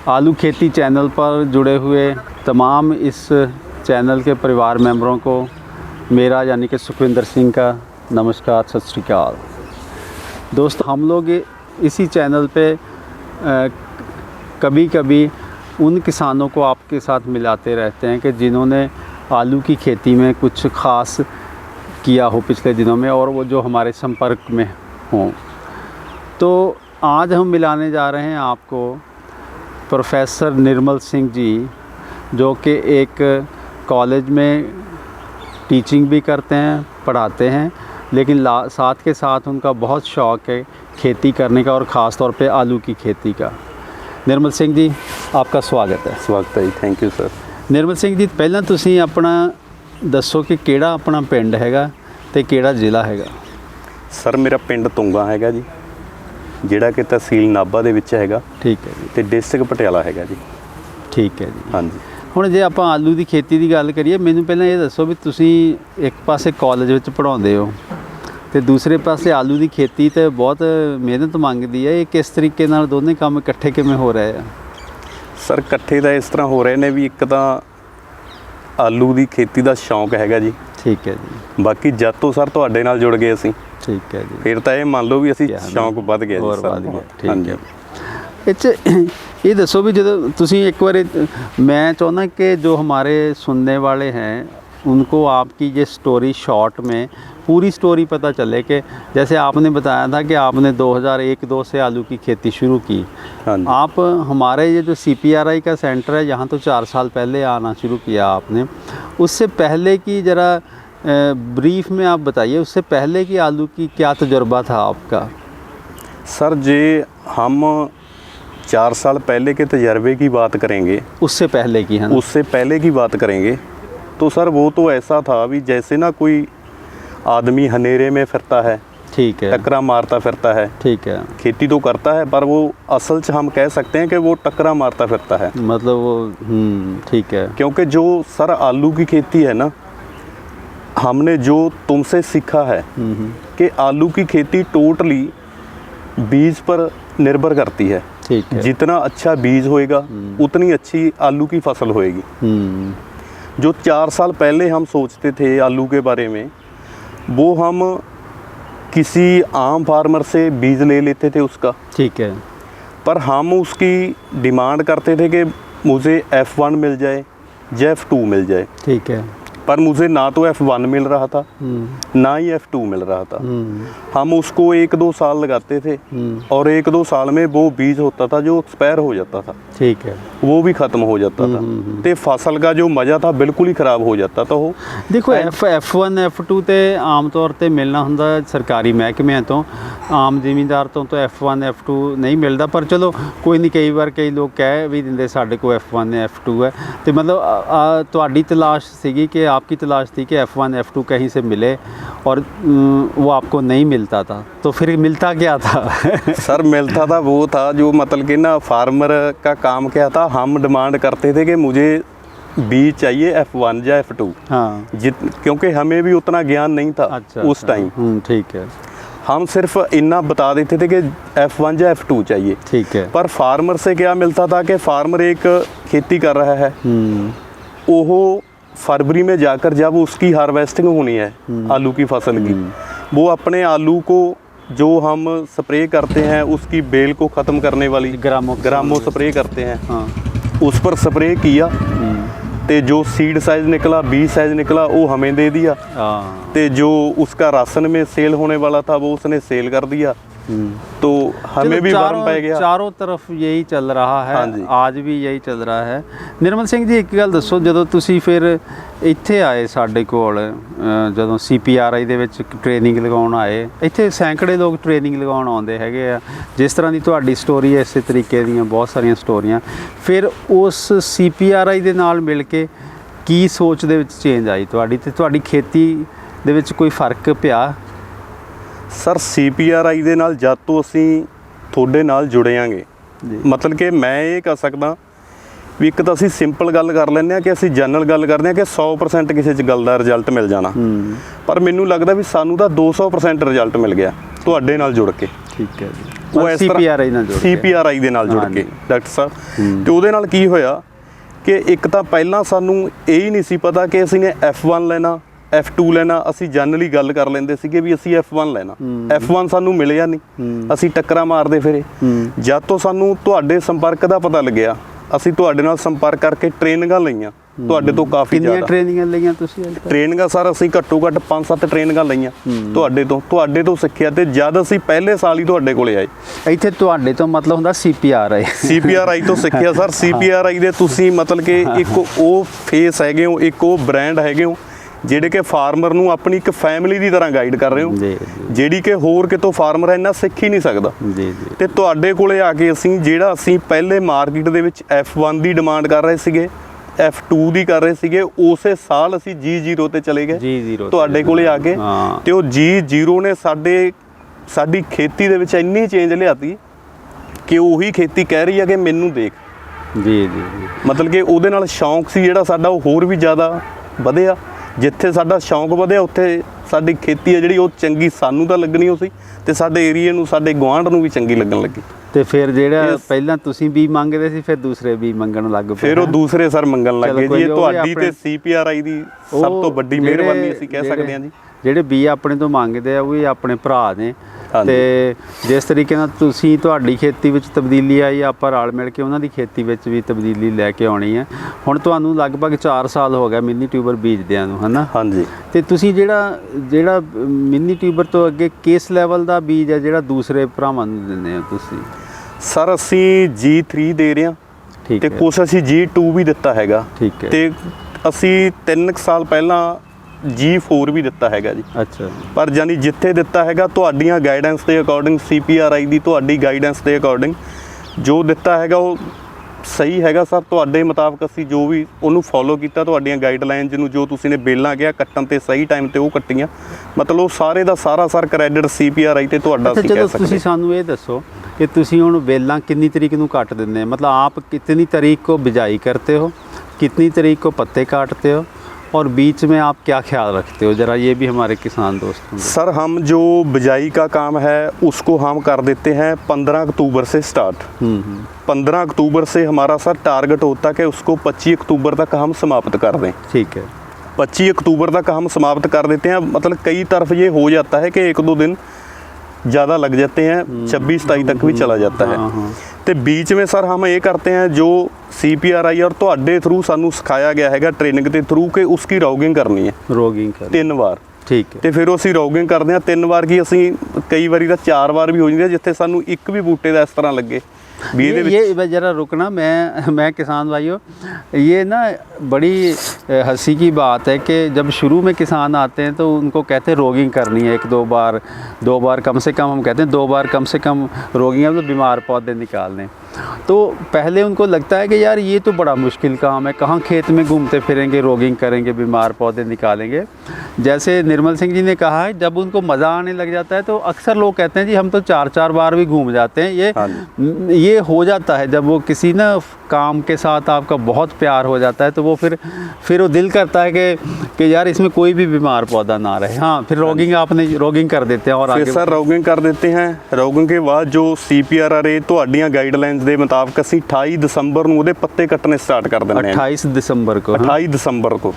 आलू खेती चैनल पर जुड़े हुए तमाम इस चैनल के परिवार मेंबरों को मेरा यानी कि सुखविंदर सिंह का नमस्कार, सत श्री अकाल। दोस्तों, हम लोग इसी चैनल पे कभी कभी उन किसानों को आपके साथ मिलाते रहते हैं कि जिन्होंने आलू की खेती में कुछ ख़ास किया हो पिछले दिनों में और वो जो हमारे संपर्क में हों। तो आज हम मिलाने जा रहे हैं आपको प्रोफेसर निर्मल सिंह जी, जो कि एक कॉलेज में टीचिंग भी करते हैं, पढ़ाते हैं, लेकिन साथ के साथ उनका बहुत शौक़ है खेती करने का और ख़ास तौर पे आलू की खेती का। निर्मल सिंह जी, आपका स्वागत है। स्वागत है, thank you sir. Nirmal Singh ji, पहला तुसीं अपना दसो कि किहड़ा अपना पिंड हैगा ते किहड़ा ਜ਼ਿਲ੍ਹਾ हैगा। सर, मेरा पिंड तुंगा हैगा जी, ਜਿਹੜਾ कि तहसील नाभा ਦੇ ਵਿੱਚ ਹੈਗਾ। ठीक है जी। ਤੇ डिस्ट्रिक्ट पटियाला हैगा जी। ठीक है जी। हाँ जी। ਹੁਣ ਜੇ ਆਪਾਂ ਆਲੂ ਦੀ ਖੇਤੀ ਦੀ ਗੱਲ ਕਰੀਏ, ਮੈਨੂੰ ਪਹਿਲਾਂ ਇਹ ਦੱਸੋ ਵੀ ਤੁਸੀਂ ਇੱਕ ਪਾਸੇ ਕਾਲਜ ਵਿੱਚ ਪੜ੍ਹਾਉਂਦੇ ਹੋ ਤੇ ਦੂਸਰੇ ਪਾਸੇ ਆਲੂ ਦੀ ਖੇਤੀ ਤੇ ਬਹੁਤ ਮਿਹਨਤ ਮੰਗਦੀ ਹੈ। ਇਹ ਕਿਸ ਤਰੀਕੇ ਨਾਲ ਦੋਨੇ ਕੰਮ ਇਕੱਠੇ ਕਿਵੇਂ ਹੋ ਰਹੇ ਆ? ਸਰ, ਇਕੱਠੇ ਤਾਂ ਇਸ ਤਰ੍ਹਾਂ ਹੋ ਰਹੇ ਨੇ ਵੀ ਇੱਕ ਤਾਂ ਆਲੂ ਦੀ ਖੇਤੀ ਦਾ ਸ਼ੌਂਕ ਹੈਗਾ ਜੀ। ਠੀਕ ਹੈ ਜੀ। ਬਾਕੀ ਜਦ ਤੋਂ ਸਰ ਤੁਹਾਡੇ ਨਾਲ ਜੁੜ ਗਏ ਅਸੀਂ, ਠੀਕ ਹੈ ਜੀ, ਫਿਰ ਤਾਂ ਇਹ ਮੰਨ ਲਓ ਵੀ ਅਸੀਂ ਸ਼ੌਂਕ ਵੱਧ ਗਿਆ ਜੀ ਸਰ। ਠੀਕ ਹੈ। ये दसो भी, जो तुसी एक बार, मैं चाहना कि जो हमारे सुनने वाले हैं उनको आपकी ये स्टोरी शॉर्ट में पूरी स्टोरी पता चले कि जैसे आपने बताया था कि आपने 2001-2 से आलू की खेती शुरू की। आप हमारे ये जो CPRI का सेंटर है यहाँ तो 4 साल पहले आना शुरू किया आपने। उससे पहले की ज़रा ब्रीफ में आप बताइए, उससे पहले की आलू की क्या तजुर्बा था आपका? सर, जे हम 4 साल पहले के तजर्बे की बात करेंगे, उससे पहले की है, उससे पहले की बात करेंगे तो सर वो तो ऐसा था भी जैसे ना कोई आदमी हनेरे में फिरता है, ठीक है, टकरा मारता फिरता है। ठीक है, खेती तो करता है पर वो असल से हम कह सकते हैं कि वो टकरा मारता फिरता है, मतलब वो ठीक है। क्योंकि जो सर आलू की खेती है ना, हमने जो तुमसे सीखा है कि आलू की खेती टोटली बीज पर निर्भर करती है। ठीक है। जितना अच्छा बीज होएगा उतनी अच्छी आलू की फसल होएगी। जो 4 साल पहले हम सोचते थे आलू के बारे में, वो हम किसी आम फार्मर से बीज ले लेते थे उसका। ठीक है। पर हम उसकी डिमांड करते थे कि मुझे F1 मिल जाए या F2 मिल जाए। ठीक है। पर मुझे ना तो F1 मिल रहा था ना ही F2 मिल रहा था। हम उसको 1-2 साल लगाते थे और 1-2 साल में वो बीज होता था जो एक्सपायर हो जाता था। ठीक है। वो भी ख़त्म हो जाता था तो फसल का जो मज़ा था बिल्कुल ही ख़राब हो जाता था। वो देखो, F1 F2 तो आम तौर पर मिलना होंदा सरकारी महकमे तो, आम जिमींदार तो F1 F2 नहीं मिलता। पर चलो कोई नहीं, कई बार कई लोग कह भी देंगे साढ़े को F1 F2 है। तो मतलब तुहाडी तलाश सीगी कि आपकी तलाश थी कि F1 F2 कहीं से मिले और वो आपको नहीं मिलता था, तो फिर मिलता क्या था? सर, मिलता था वो था जो मतलब कि ना फार्मर का काम क्या था, हम डिमांड करते थे कि मुझे बीज चाहिए F1 या F2। हाँ। क्योंकि हमें भी उतना ज्ञान नहीं था। अच्छा, उस टाइम। ठीक है। हम सिर्फ इतना बता देते थे कि F1 या F2 चाहिए। ठीक है। पर फार्मर से क्या मिलता था कि फार्मर एक खेती कर रहा है, वो फरवरी में जाकर जब उसकी हार्वेस्टिंग होनी है आलू की फसल की, वो अपने आलू को जो हम स्प्रे करते हैं उसकी बेल को ख़त्म करने वाली ग्रामो स्प्रे करते हैं। हाँ। उस पर स्प्रे किया तो जो सीड साइज़ निकला, बीज साइज़ निकला, वो हमें दे दिया। तो जो उसका राशन में सेल होने वाला था वो उसने सेल कर दिया। तो हमें भी भरम पै गया। चारों तरफ यही चल रहा है। हाँ जी। आज भी यही चल रहा है। निर्मल सिंह जी, एक गल दसो, ਜਦੋਂ ਤੁਸੀਂ ਫਿਰ ਇੱਥੇ ਆਏ ਸਾਡੇ ਕੋਲ, ਜਦੋਂ CPRI ਦੇ ਵਿੱਚ ਟ੍ਰੇਨਿੰਗ ਲਗਾਉਣ ਆਏ, ਇੱਥੇ ਸੈਂਕੜੇ ਲੋਕ ਟ੍ਰੇਨਿੰਗ ਲਗਾਉਣ ਆਉਂਦੇ ਹੈਗੇ ਆ। ਜਿਸ ਤਰ੍ਹਾਂ ਦੀ ਤੁਹਾਡੀ ਸਟੋਰੀ ਹੈ, ਇਸੇ ਤਰੀਕੇ ਦੀਆਂ ਬਹੁਤ ਸਾਰੀਆਂ ਸਟੋਰੀਆਂ। ਫਿਰ ਉਸ CPRI ਦੇ ਨਾਲ ਮਿਲ ਕੇ ਕੀ ਸੋਚ ਦੇ ਵਿੱਚ ਚੇਂਜ ਆਈ ਤੁਹਾਡੀ, ਤੇ ਤੁਹਾਡੀ ਖੇਤੀ ਦੇ ਵਿੱਚ ਕੋਈ ਫਰਕ ਪਿਆ? ਸਰ, CPRI ਦੇ ਨਾਲ ਜਦ ਤੋਂ ਅਸੀਂ ਤੁਹਾਡੇ ਨਾਲ ਜੁੜਿਆਂਗੇ, ਮਤਲਬ ਕਿ ਮੈਂ ਇਹ ਕਹਿ ਸਕਦਾ ਵੀ ਇੱਕ ਤਾਂ ਅਸੀਂ ਸਿੰਪਲ ਗੱਲ ਕਰ ਲੈਂਦੇ ਹਾਂ ਕਿ ਅਸੀਂ ਜਨਰਲ ਗੱਲ ਕਰਦੇ ਹਾਂ ਕਿ 100% ਕਿਸੇ 'ਚ ਗੱਲ ਦਾ ਰਿਜ਼ਲਟ ਮਿਲ ਜਾਣਾ। ਪਰ ਮੈਨੂੰ ਲੱਗਦਾ ਵੀ ਸਾਨੂੰ ਤਾਂ 200% ਰਿਜ਼ਲਟ ਮਿਲ ਗਿਆ ਤੁਹਾਡੇ ਨਾਲ ਜੁੜ ਕੇ। ਠੀਕ ਹੈ ਜੀ। ਉਹ ਇਸ ਤਰ੍ਹਾਂ CPRI ਨਾਲ ਜੁੜ ਕੇ। CPRI ਦੇ ਨਾਲ ਜੁੜ ਕੇ ਡਾਕਟਰ ਸਾਹਿਬ। ਤੇ ਉਹਦੇ ਨਾਲ ਕੀ ਹੋਇਆ ਕਿ ਇੱਕ ਤਾਂ ਪਹਿਲਾਂ ਸਾਨੂੰ ਇਹ ਹੀ ਨਹੀਂ ਸੀ ਪਤਾ ਕਿ ਅਸੀਂ ਨੇ F1 ਲੈਣਾ F2 ਲੈਣਾ। ਅਸੀਂ ਜਨਰਲੀ ਗੱਲ ਕਰ ਲੈਂਦੇ ਸੀਗੇ ਵੀ ਅਸੀਂ F1 ਲੈਣਾ। F1 ਸਾਨੂੰ ਮਿਲਿਆ ਨਹੀਂ, ਅਸੀਂ ਟੱਕਰਾਂ ਮਾਰਦੇ ਫਿਰੇ। ਜਦ ਤੋਂ ਸਾਨੂੰ ਤੁਹਾਡੇ ਸੰਪਰਕ ਦਾ ਪਤਾ ਲੱਗਿਆ, ਅਸੀਂ ਤੁਹਾਡੇ ਨਾਲ ਸੰਪਰਕ ਕਰਕੇ ਟ੍ਰੇਨਿੰਗਾਂ ਲਈਆਂ ਤੁਹਾਡੇ ਤੋਂ ਕਾਫੀ ਜ਼ਿਆਦਾ। ਕਿੰਨੀਆਂ ਟ੍ਰੇਨਿੰਗਾਂ ਲਈਆਂ ਤੁਸੀਂ? ਟ੍ਰੇਨਿੰਗਾਂ ਸਰ ਅਸੀਂ ਘੱਟੋ ਘੱਟ 5-7 ਟ੍ਰੇਨਿੰਗਾਂ ਲਈਆਂ ਤੁਹਾਡੇ ਤੋਂ ਸਿੱਖਿਆ। ਤੇ ਜਦ ਅਸੀਂ ਪਹਿਲੇ ਸਾਲ ਹੀ ਤੁਹਾਡੇ ਕੋਲੇ ਆਏ, ਇੱਥੇ ਤੁਹਾਡੇ ਤੋਂ ਮਤਲਬ ਹੁੰਦਾ CPRI ਤੋਂ ਸਿੱਖਿਆ ਸਰ। CPRI ਦੇ ਤੁਸੀਂ ਮਤਲਬ ਕਿ ਇੱਕ ਉਹ ਫੇਸ ਹੈਗੇ ਹੋ, ਇੱਕ ਉਹ ਬ੍ਰਾਂਡ ਹੈਗੇ ਹੋ ਜਿਹੜੇ ਕਿ ਫਾਰਮਰ ਨੂੰ ਆਪਣੀ ਇੱਕ ਫੈਮਿਲੀ ਦੀ ਤਰ੍ਹਾਂ ਗਾਈਡ ਕਰ ਰਹੇ ਹੋ, ਜਿਹੜੀ ਕਿ ਹੋਰ ਕਿਤੋਂ ਫਾਰਮਰ ਇੰਨਾ ਸਿੱਖ ਹੀ ਨਹੀਂ ਸਕਦਾ। ਤੇ ਤੁਹਾਡੇ ਕੋਲੇ ਆ ਕੇ ਜਿਹੜਾ ਅਸੀਂ ਪਹਿਲੇ ਮਾਰਕੀਟ ਦੇ ਵਿੱਚ F1 ਦੀ ਡਿਮਾਂਡ ਕਰ ਰਹੇ ਸੀਗੇ, F2 ਦੀ ਕਰ ਰਹੇ ਸੀਗੇ, ਉਸੇ ਸਾਲ ਅਸੀਂ G0 ਤੇ ਚਲੇ ਗਏ ਤੁਹਾਡੇ ਕੋਲੇ ਆ ਕੇ। ਤੇ ਉਹ G0 ਨੇ ਸਾਡੀ ਖੇਤੀ ਦੇ ਵਿੱਚ ਇੰਨੀ ਚੇਂਜ ਲਿਆਤੀ ਕਿ ਉਹੀ ਖੇਤੀ ਕਹਿ ਰਹੀ ਹੈ ਕਿ ਮੈਨੂੰ ਦੇਖ। ਮਤਲਬ ਕਿ ਉਹਦੇ ਨਾਲ ਸ਼ੌਂਕ ਸੀ ਜਿਹੜਾ ਸਾਡਾ ਉਹ ਹੋਰ ਵੀ ਜ਼ਿਆਦਾ ਵਧਿਆ। ਜਿੱਥੇ ਸਾਡਾ ਸ਼ੌਂਕ ਵਧਿਆ ਉੱਥੇ ਸਾਡੀ ਖੇਤੀ ਹੈ ਜਿਹੜੀ ਉਹ ਚੰਗੀ ਸਾਨੂੰ ਤਾਂ ਲੱਗਣੀ ਉਹ ਸੀ, ਤੇ ਸਾਡੇ ਏਰੀਏ ਨੂੰ, ਸਾਡੇ ਗੁਆਂਢ ਨੂੰ ਵੀ ਚੰਗੀ ਲੱਗਣ ਲੱਗੀ। ਤੇ ਫਿਰ ਜਿਹੜਾ ਪਹਿਲਾਂ ਤੁਸੀਂ ਵੀ ਮੰਗਦੇ ਸੀ, ਫਿਰ ਦੂਸਰੇ ਵੀ ਮੰਗਣ ਲੱਗ ਪਏ। ਫਿਰ ਉਹ ਦੂਸਰੇ ਸਰ ਮੰਗਣ ਲੱਗੇ ਜੀ। ਇਹ ਤੁਹਾਡੀ ਤੇ CPRI ਦੀ ਸਭ ਤੋਂ ਵੱਡੀ ਮਿਹਰਬਾਨੀ ਅਸੀਂ ਕਹਿ ਸਕਦੇ ਹਾਂ ਜੀ। ਜਿਹੜੇ ਵੀ ਆਪਣੇ ਤੋਂ ਮੰਗਦੇ ਆ ਉਹ ਵੀ ਆਪਣੇ ਭਰਾ ਨੇ। ਤੇ ਜਿਸ ਤਰੀਕੇ ਨਾਲ ਤੁਸੀਂ ਤੁਹਾਡੀ ਖੇਤੀ ਵਿੱਚ ਤਬਦੀਲੀ ਆਈ, ਆਪਾਂ ਰਲ ਮਿਲ ਕੇ ਉਹਨਾਂ ਦੀ ਖੇਤੀ ਵਿੱਚ ਵੀ ਤਬਦੀਲੀ ਲੈ ਕੇ ਆਉਣੀ ਹੈ। ਹੁਣ ਲਗਭਗ 4 ਸਾਲ ਹੋ ਗਿਆ ਮਿੰਨੀ ਟਿਊਬਰ ਬੀਜਦਿਆਂ ਨੂੰ, ਹੈ ਨਾ? ਹਾਂਜੀ। ਤੇ ਤੁਸੀਂ ਜਿਹੜਾ ਮਿੰਨੀ ਟਿਊਬਰ ਤੋਂ ਅੱਗੇ ਕਿਸ ਲੈਵਲ ਦਾ ਬੀਜ ਹੈ ਜਿਹੜਾ ਦੂਸਰੇ ਭਰਾਵਾਂ ਨੂੰ ਦਿੰਦੇ ਹੋ ਤੁਸੀਂ? ਸਰ ਅਸੀਂ G3 ਦੇ ਰਹੇ ਹਾਂ, ਤੇ ਕੁਛ ਅਸੀਂ G2 ਵੀ ਦਿੱਤਾ ਹੈਗਾ। ਤੇ ਅਸੀਂ 3 ਸਾਲ ਪਹਿਲਾਂ G4 ਵੀ ਦਿੱਤਾ ਹੈਗਾ ਜੀ। ਅੱਛਾ। ਪਰ ਜਾਨੀ ਜਿੱਥੇ ਦਿੱਤਾ ਹੈਗਾ ਤੁਹਾਡੀਆਂ ਗਾਈਡੈਂਸ ਦੇ ਅਕੋਰਡਿੰਗ, CPRI ਦੀ ਤੁਹਾਡੀ ਗਾਈਡੈਂਸ ਦੇ ਅਕੋਰਡਿੰਗ ਜੋ ਦਿੱਤਾ ਹੈਗਾ ਉਹ ਸਹੀ ਹੈਗਾ ਸਰ। ਤੁਹਾਡੇ ਮੁਤਾਬਕ ਅਸੀਂ ਜੋ ਵੀ ਉਹਨੂੰ ਫੋਲੋ ਕੀਤਾ, ਤੁਹਾਡੀਆਂ ਗਾਈਡਲਾਈਨਸ ਨੂੰ ਜੋ ਤੁਸੀਂ ਨੇ ਬੇਲਾਂ ਕਿਹਾ ਕੱਟਣ ਤੇ ਸਹੀ ਟਾਈਮ ਤੇ ਉਹ ਕੱਟੀਆਂ। ਮਤਲਬ ਉਹ ਸਾਰੇ ਦਾ ਸਾਰਾ ਸਰ ਕ੍ਰੈਡਿਟ CPRI ਤੇ ਤੁਹਾਡਾ ਅਸੀਂ ਕਹਿ ਸਕਦੇ। ਤੁਸੀਂ ਸਾਨੂੰ ਇਹ ਦੱਸੋ कि तुसी हुण बेलां कितनी तरीक नूं काट दिंदे हो? मतलब आप कितनी तारीख को बिजाई करते हो, कितनी तारीख को पत्ते काटते हो, और बीच में आप क्या ख्याल रखते हो? ज़रा ये भी हमारे किसान दोस्तों। सर हम जो बिजाई का काम है उसको हम कर देते हैं 15 अक्टूबर से स्टार्ट। 15 अक्टूबर से हमारा सर टारगेट होता है कि उसको 25 अक्टूबर तक हम समाप्त कर दें। ठीक है। 25 अक्टूबर तक हम समाप्त कर देते हैं। मतलब कई तरफ ये हो जाता है कि 1-2 दिन ज़्यादा लग जाते हैं, 26-27 तक भी चला जाता है। तो बीच में सर हम ये करते हैं जो CPRI और तुहाडे थ्रू सानू सिखाया गया है ट्रेनिंग के थ्रू कि उसकी रॉगिंग करनी है, रॉगिंग 3 वार। ठीक है। तो फिर असीं रॉगिंग करते हैं 3 वार की, असीं कई बारी तो 4 वार भी हो जाती है जिथे सानू एक भी बूटे का इस तरह लगे भी। ये ज़रा रुकना, मैं किसान भाइयों, ये ना बड़ी हंसी की बात है कि जब शुरू में किसान आते हैं तो उनको कहते हैं रॉगिंग करनी है 1-2 बार कम से कम, हम कहते हैं 2 बार कम से कम रॉगिंग है, तो बीमार पौधे निकालने। तो पहले उनको लगता है कि यार ये तो बड़ा मुश्किल काम है, कहाँ खेत में घूमते फिरेंगे, रॉगिंग करेंगे, बीमार पौधे निकालेंगे। जैसे निर्मल सिंह जी ने कहा है, जब उनको मज़ा आने लग जाता है तो अक्सर लोग कहते हैं जी हम तो 4-4 बार भी घूम जाते हैं। ये हो जाता है जब वो किसी ना काम के साथ आपका बहुत प्यार हो जाता है, तो वो फिर वो दिल करता है कि यार इसमें कोई भी बीमार पौधा ना रहे। हाँ, फिर रॉगिंग कर देते हैं और आगे सर रॉगिंग कर देते हैं। रॉगिंग के बाद जो CPRI ਤੁਹਾਡੀਆਂ ਗਾਈਡਲਾਈਨਸ ਦੇ ਮੁਤਾਬਕ ਅਸੀਂ 28 ਦਸੰਬਰ ਨੂੰ ਉਹਦੇ ਪੱਤੇ ਕੱਟਣੇ स्टार्ट कर देंगे। 28 दिसंबर को। 28 दिसंबर को।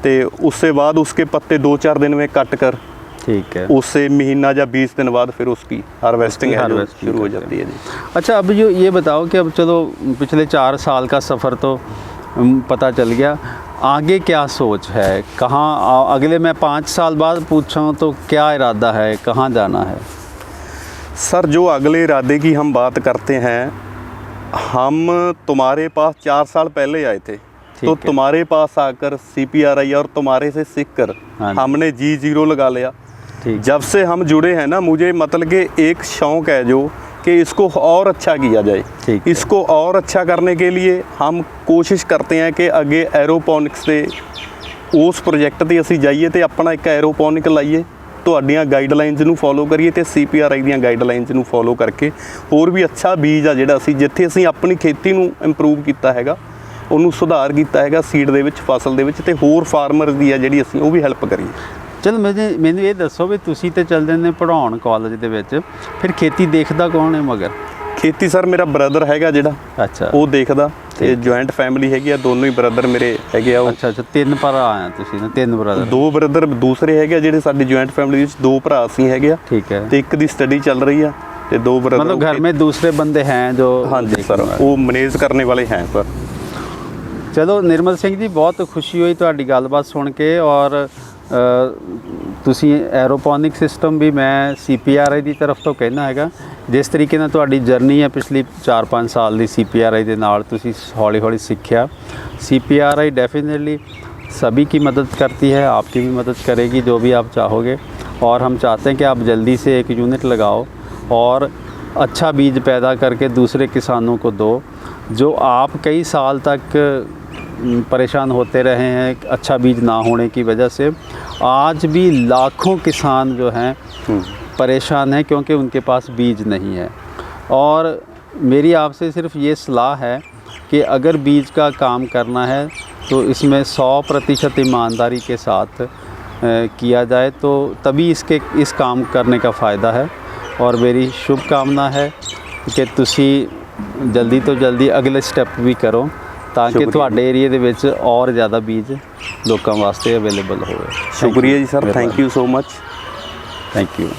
तो उससे बाद उसके पत्ते 2-4 दिन में कट कर, ठीक है, उससे महीना या 20 दिन बाद फिर उसकी हार्वेस्टिंग शुरू हो जाती है जी। अच्छा, अब जो ये बताओ कि अब चलो पिछले 4 साल का सफ़र तो पता चल गया, आगे क्या सोच है? कहाँ अगले मैं 5 साल बाद पूछूँ तो क्या इरादा है, कहाँ जाना है? सर जो अगले इरादे की हम बात करते हैं, हम तुम्हारे पास 4 साल पहले आए थे, तो तुम्हारे पास आकर CPRI और तुम्हारे से सीख कर हमने G0 लगा लिया। जब से हम जुड़े हैं ना, मुझे मतलब कि एक शौक़ है जो कि इसको और अच्छा किया जाए। इसको और अच्छा करने के लिए हम कोशिश करते हैं कि अगे एरोपोनिक्स से उस प्रोजेक्ट ते असीं जाइए तो अपना एक एरोपोनिक लाइए, ਤੁਹਾਡੀਆਂ ਗਾਈਡਲਾਈਨਸ ਨੂੰ ਫੋਲੋ ਕਰੀਏ ਤੇ CPRI ਦੀਆਂ ਗਾਈਡਲਾਈਨਸ ਨੂੰ ਫੋਲੋ ਕਰਕੇ ਹੋਰ ਵੀ ਅੱਛਾ ਬੀਜ ਆ ਜਿਹੜਾ ਅਸੀਂ ਜਿੱਥੇ ਅਸੀਂ ਆਪਣੀ ਖੇਤੀ ਨੂੰ ਇੰਪਰੂਵ ਕੀਤਾ ਹੈਗਾ, ਉਹਨੂੰ ਸੁਧਾਰ ਕੀਤਾ ਹੈਗਾ ਸੀਡ ਦੇ ਵਿੱਚ, ਫਸਲ ਦੇ ਵਿੱਚ, ਤੇ ਹੋਰ ਫਾਰਮਰ ਦੀ ਆ ਜਿਹੜੀ ਅਸੀਂ ਉਹ ਵੀ ਹੈਲਪ ਕਰੀਏ। ਚਲੋ ਮੈਨੂੰ ਇਹ ਦੱਸੋ ਵੀ ਤੁਸੀਂ ਤੇ ਚੱਲ ਜਾਂਦੇ ਪੜ੍ਹਾਉਣ ਕਾਲਜ ਦੇ ਵਿੱਚ, ਫਿਰ ਖੇਤੀ ਦੇਖਦਾ ਕੌਣ ਹੈ ਮਗਰ? ਖੇਤੀ ਸਰ ਮੇਰਾ ਬ੍ਰਦਰ ਹੈਗਾ ਜਿਹੜਾ, ਅੱਛਾ ਉਹ ਦੇਖਦਾ, ਤੇ ਜੁਆਇੰਟ ਫੈਮਿਲੀ ਹੈਗੀ ਆ, ਦੋਨੋਂ ਹੀ ਬ੍ਰਦਰ ਮੇਰੇ ਹੈਗੇ ਆ। ਉਹ ਅੱਛਾ ਅੱਛਾ, 3 ਭਰਾ ਆ ਤੁਸੀਂ ਨਾ, 3 ਬ੍ਰਦਰ? 2 ਬ੍ਰਦਰ ਦੂਸਰੇ ਹੈਗੇ ਆ ਜਿਹੜੇ ਸਾਡੀ ਜੁਆਇੰਟ ਫੈਮਿਲੀ ਵਿੱਚ, 2 ਭਰਾ ਅਸੀਂ ਹੈਗੇ ਆ, ਠੀਕ ਹੈ। ਤੇ ਇੱਕ ਦੀ ਸਟੱਡੀ ਚੱਲ ਰਹੀ ਆ, ਤੇ 2 ਬ੍ਰਦਰ। मतलब घर में दूसरे बंदे हैं जो? हाँ जी सर, वो मैनेज करने वाले हैं सर। ਚਲੋ ਨਿਰਮਲ ਸਿੰਘ ਜੀ, ਬਹੁਤ ਖੁਸ਼ੀ ਹੋਈ ਤੁਹਾਡੀ ਗੱਲਬਾਤ ਸੁਣ ਕੇ। ਔਰ ਤੁਸੀਂ ਐਰੋਪੋਨਿਕ ਸਿਸਟਮ ਵੀ ਮੈਂ CPRI ਦੀ ਤਰਫ ਤੋਂ ਕਹਿਣਾ ਹੈਗਾ, ਜਿਸ ਤਰੀਕੇ ਨਾਲ ਤੁਹਾਡੀ ਜਰਨੀ ਹੈ ਪਿਛਲੀ 4-5 ਸਾਲ ਦੀ CPRI ਦੇ ਨਾਲ, ਤੁਸੀਂ ਹੌਲੀ ਹੌਲੀ ਸਿੱਖਿਆ। CPRI डेफिनेटली सभी की मदद करती है, आपकी भी मदद करेगी जो भी आप चाहोगे। और हम चाहते हैं कि आप जल्दी से एक यूनिट लगाओ और अच्छा बीज पैदा करके दूसरे किसानों को दो। जो आप कई साल तक परेशान होते रहे हैं अच्छा बीज ना होने की वजह से, आज भी लाखों किसान जो हैं परेशान हैं क्योंकि उनके पास बीज नहीं है। और मेरी आपसे सिर्फ ये सलाह है कि अगर बीज का काम करना है तो इसमें 100% ईमानदारी के साथ किया जाए, तो तभी इस काम करने का फ़ायदा है। और मेरी शुभकामना है कि तुसी जल्दी तो जल्दी अगले स्टेप भी करो ताकि ਤੁਹਾਡੇ ਏਰੀਏ ਦੇ ਵਿੱਚ और ज़्यादा बीज लोगों वास्ते अवेलेबल होवे। शुक्रिया जी sir, thank you so much. Thank you.